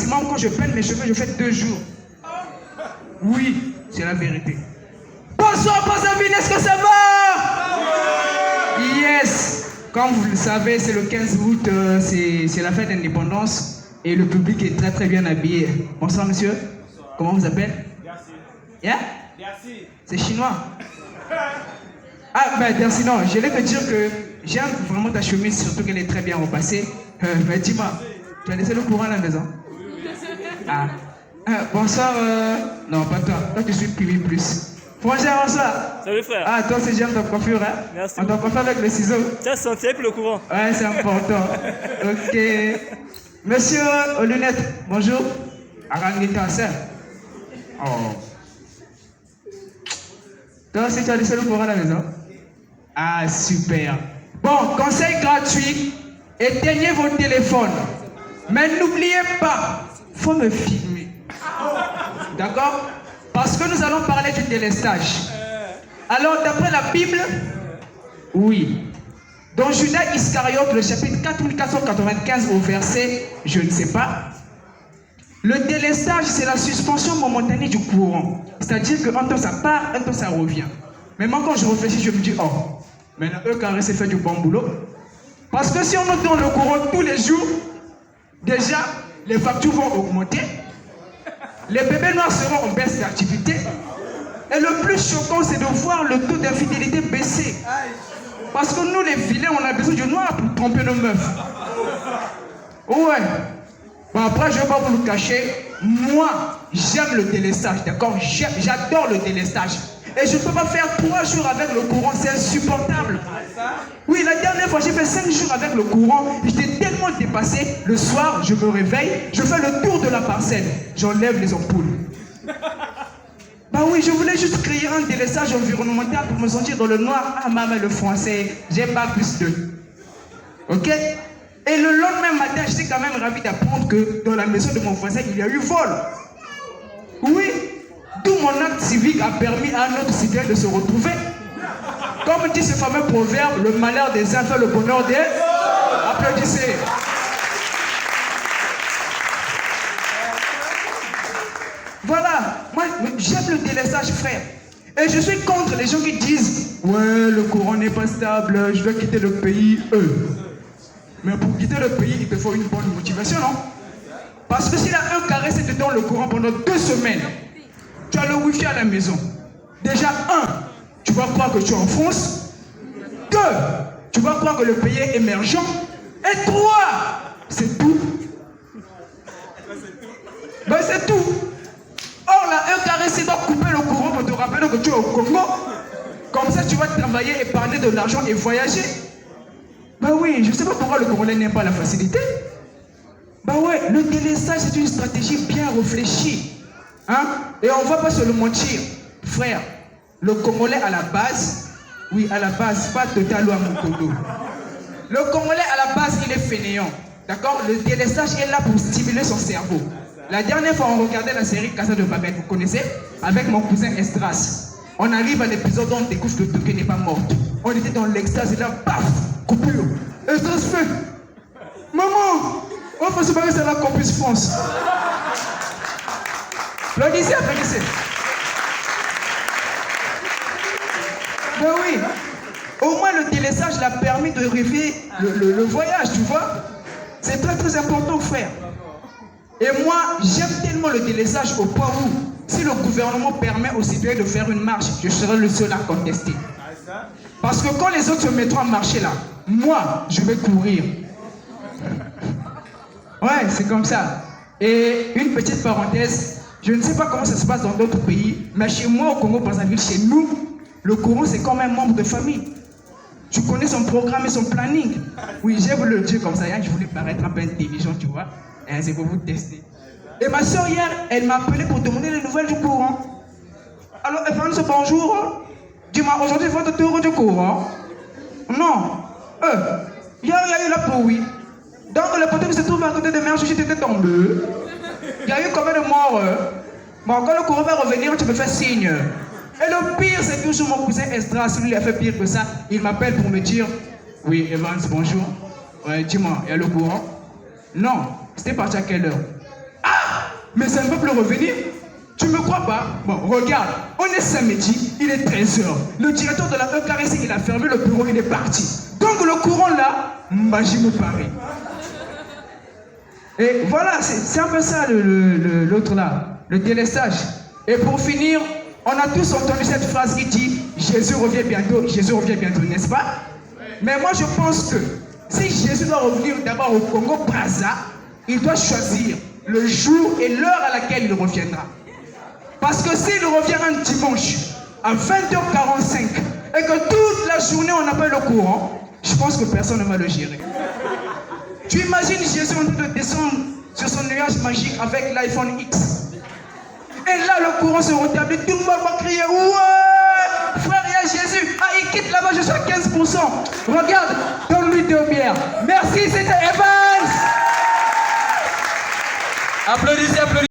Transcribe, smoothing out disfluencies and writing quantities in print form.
maximum, quand je peine mes cheveux, je fais 2 jours. Oui, c'est la vérité. Bonsoir, Brazzaville, est-ce que ça va? Yes. Comme vous le savez, c'est le 15 août, c'est la fête d'indépendance et le public est très très bien habillé. Bonsoir, monsieur. Bonsoir. Comment vous appelez? Merci. Yeah? Merci. C'est chinois. Ah, ben merci, non. Je voulais te dire que j'aime vraiment ta chemise, surtout qu'elle est très bien repassée. Mais dis-moi, tu as laissé le courant à la maison? Ah. Bonsoir, non, pas toi. Toi, tu suis Piwi Plus. Bonjour, bonsoir. Salut frère. Ah, toi, c'est j'aime ta coiffure, hein? Merci. On t'a coiffé avec le ciseau. Tu as senti avec le courant? Ouais, c'est important. Ok. Monsieur aux lunettes, bonjour. Arangita, ça. Oh. Toi aussi, tu as laissé le courant à la maison? Ah, super. Bon, conseil gratuit. Éteignez vos téléphones. Mais n'oubliez pas, il faut me filmer. D'accord? Parce que nous allons parler du délestage. Alors, d'après la Bible, oui. Dans Judas Iscariote, le chapitre 4495 au verset, je ne sais pas. Le délestage, c'est la suspension momentanée du courant. C'est-à-dire qu'un temps ça part, un temps ça revient. Mais moi, quand je réfléchis, je me dis, oh, maintenant, eux, quand c'est fait du bon boulot. Parce que si on nous donne le courant tous les jours, déjà, les factures vont augmenter. Les bébés noirs seront en baisse d'activité. Et le plus choquant, c'est de voir le taux d'infidélité baisser. Parce que nous, les vilains, on a besoin du noir pour tromper nos meufs. Ouais. Bon, après, je ne vais pas vous le cacher. Moi, j'aime le délestage, d'accord? J'adore le délestage. Et je ne peux pas faire 3 jours avec le courant, c'est insupportable. Oui, la dernière fois, j'ai fait 5 jours avec le courant. J'étais tellement dépassé. Le soir, je me réveille, je fais le tour de la parcelle. J'enlève les ampoules. Bah oui, je voulais juste créer un délestage environnemental pour me sentir dans le noir. Ah, maman, le français, j'ai pas plus de. Ok? Et le lendemain matin, j'étais quand même ravi d'apprendre que dans la maison de mon voisin, il y a eu vol. Oui, tout mon acte civique a permis à notre citoyen de se retrouver. Comme dit ce fameux proverbe, le malheur des uns fait le bonheur des... Applaudissez. Voilà, moi j'aime le délestage, frère. Et je suis contre les gens qui disent, ouais, le courant n'est pas stable, je dois quitter le pays. Mais pour quitter le pays, il te faut une bonne motivation, non? Parce que s'il a un carré, c'est de donner le courant pendant 2 semaines. Tu as le wifi à la maison. Déjà, 1, tu vas croire que tu es en France. 2, tu vas croire que le pays est émergent. Et 3, c'est tout. Ben c'est tout. Or là, un carré, c'est doit couper le courant pour te rappeler que tu es au Congo. Comme ça, tu vas travailler, épargner de l'argent et voyager. Bah oui, je ne sais pas pourquoi le Congolais n'aime pas la facilité. Bah ouais, le délestage, c'est une stratégie bien réfléchie. Hein? Et on ne va pas se le mentir. Frère, le Congolais à la base, oui, à la base, pas total ou à Mokodo. Le Congolais à la base, il est fainéant. D'accord? Le délestage est là pour stimuler son cerveau. La dernière fois, on regardait la série Casa de Babel, vous connaissez? Avec mon cousin Estras. On arrive à l'épisode où on découvre que Toké n'est pas morte. On était dans l'extase et là, paf, coupure. Estras fait, maman, on va se barrer, c'est la Campus France. Applaudissez, applaudissez. Ben oui, au moins le délestage l'a permis de rêver le voyage, tu vois. C'est très très important, frère. Et moi, j'aime tellement le délestage au point où, si le gouvernement permet aux citoyens de faire une marche, je serai le seul à contester. Parce que quand les autres se mettront à marcher là, moi, je vais courir. Ouais, c'est comme ça. Et une petite parenthèse, je ne sais pas comment ça se passe dans d'autres pays, mais chez moi, au Congo-Brazzaville, chez nous, le courant, c'est comme un membre de famille. Tu connais son programme et son planning. Oui, j'ai voulu le dire comme ça, je voulais paraître un peu intelligent, tu vois. C'est pour vous tester. Et ma soeur hier, elle m'a appelé pour demander les nouvelles du courant. Alors, Evans, bonjour. Dis-moi, aujourd'hui, votre tour du courant? Non. Il y a eu la pluie. Donc, le poteau qui se trouve à côté de mer, j'étais tombé. Il y a eu combien de morts? Bon, quand le courant va revenir, tu me fais signe. Et le pire, c'est toujours mon cousin Estras, lui, il a fait pire que ça. Il m'appelle pour me dire, oui, Evans, bonjour. Ouais, dis-moi, il y a le courant? Non. C'était parti à quelle heure? Ah! mais ça ne peut plus revenir. Tu me crois pas? Bon, regarde, on est samedi, il est 13h. Le directeur de la EKRC, il a fermé le bureau, il est parti. Donc le courant là, Mbaji me paraît. Et voilà, c'est un peu ça l'autre là, le délestage. Et pour finir, on a tous entendu cette phrase qui dit « Jésus revient bientôt, n'est-ce pas ?» Mais moi je pense que si Jésus doit revenir d'abord au Congo-Brazza, il doit choisir le jour et l'heure à laquelle il reviendra. Parce que s'il revient un dimanche à 20h45 et que toute la journée on n'a pas le courant, je pense que personne ne va le gérer. Tu imagines Jésus en train de descendre sur son nuage magique avec l'iPhone X. Et là le courant se rétablit, tout le monde va crier « Ouais, frère, il y a Jésus. Ah, il quitte là-bas, je suis à 15%. Regarde, donne-lui 2 bières. Merci, c'était Evans. Applaudissez, applaudissez.